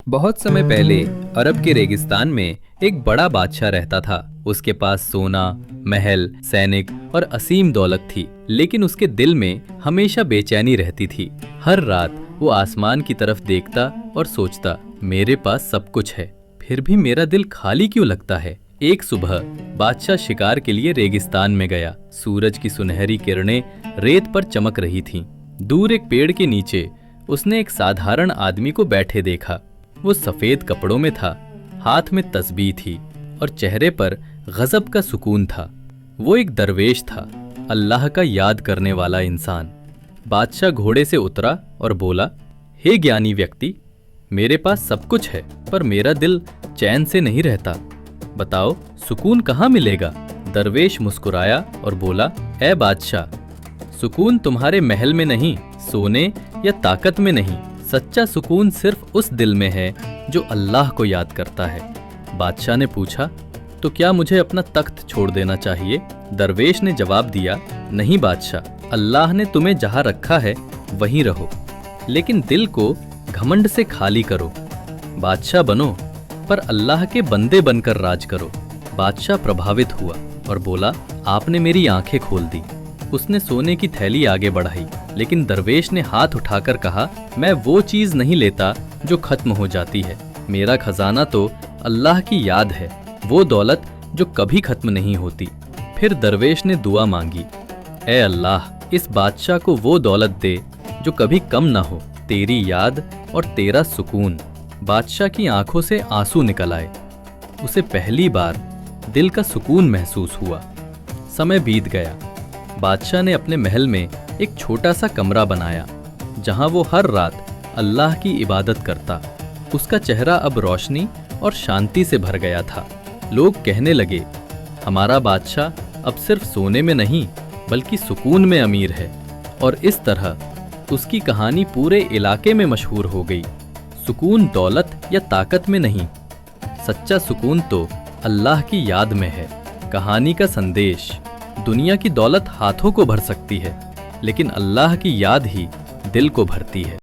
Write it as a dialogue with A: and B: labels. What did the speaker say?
A: बहुत समय पहले अरब के रेगिस्तान में एक बड़ा बादशाह रहता था। उसके पास सोना, महल, सैनिक और असीम दौलत थी, लेकिन उसके दिल में हमेशा बेचैनी रहती थी। हर रात वो आसमान की तरफ देखता और सोचता, मेरे पास सब कुछ है, फिर भी मेरा दिल खाली क्यों लगता है। एक सुबह बादशाह शिकार के लिए रेगिस्तान में गया। सूरज की सुनहरी किरणें रेत पर चमक रही थीं। दूर एक पेड़ के नीचे उसने एक साधारण आदमी को बैठे देखा। वो सफेद कपड़ों में था, हाथ में तस्बीह थी और चेहरे पर गजब का सुकून था। वो एक दरवेश था, अल्लाह का याद करने वाला इंसान। बादशाह घोड़े से उतरा और बोला, हे ज्ञानी व्यक्ति, मेरे पास सब कुछ है, पर मेरा दिल चैन से नहीं रहता। बताओ, सुकून कहाँ मिलेगा? दरवेश मुस्कुराया और बोला, ऐ बादशाह, सुकून तुम्हारे महल में नहीं, सोने या ताकत में नहीं, सच्चा सुकून सिर्फ उस दिल में है जो अल्लाह को याद करता है। बादशाह ने पूछा, तो क्या मुझे अपना तख्त छोड़ देना चाहिए? दरवेश ने जवाब दिया, नहीं बादशाह, अल्लाह ने तुम्हें जहाँ रखा है वहीं रहो, लेकिन दिल को घमंड से खाली करो। बादशाह बनो, पर अल्लाह के बंदे बनकर राज करो। बादशाह प्रभावित हुआ और बोला, आपने मेरी आंखें खोल दी। उसने सोने की थैली आगे बढ़ाई, लेकिन दरवेश ने हाथ उठाकर कहा, मैं वो चीज नहीं लेता जो खत्म हो जाती है। मेरा खजाना तो अल्लाह की याद है, वो दौलत जो कभी खत्म नहीं होती। फिर दरवेश ने दुआ मांगी, ऐ अल्लाह, इस बादशाह को वो दौलत दे जो कभी कम ना हो, तेरी याद और तेरा सुकून। बादशाह की आंखों से आंसू निकल आए। उसे पहली बार दिल का सुकून महसूस हुआ। समय बीत गया। बादशाह ने अपने महल में एक छोटा सा कमरा बनाया, जहां वो हर रात अल्लाह की इबादत करता। उसका चेहरा अब रोशनी और शांति से भर गया था। लोग कहने लगे, हमारा बादशाह अब सिर्फ सोने में नहीं बल्कि सुकून में अमीर है। और इस तरह उसकी कहानी पूरे इलाके में मशहूर हो गई। सुकून दौलत या ताकत में नहीं, सच्चा सुकून तो अल्लाह की याद में है। कहानी का संदेश, दुनिया की दौलत हाथों को भर सकती है, लेकिन अल्लाह की याद ही दिल को भरती है।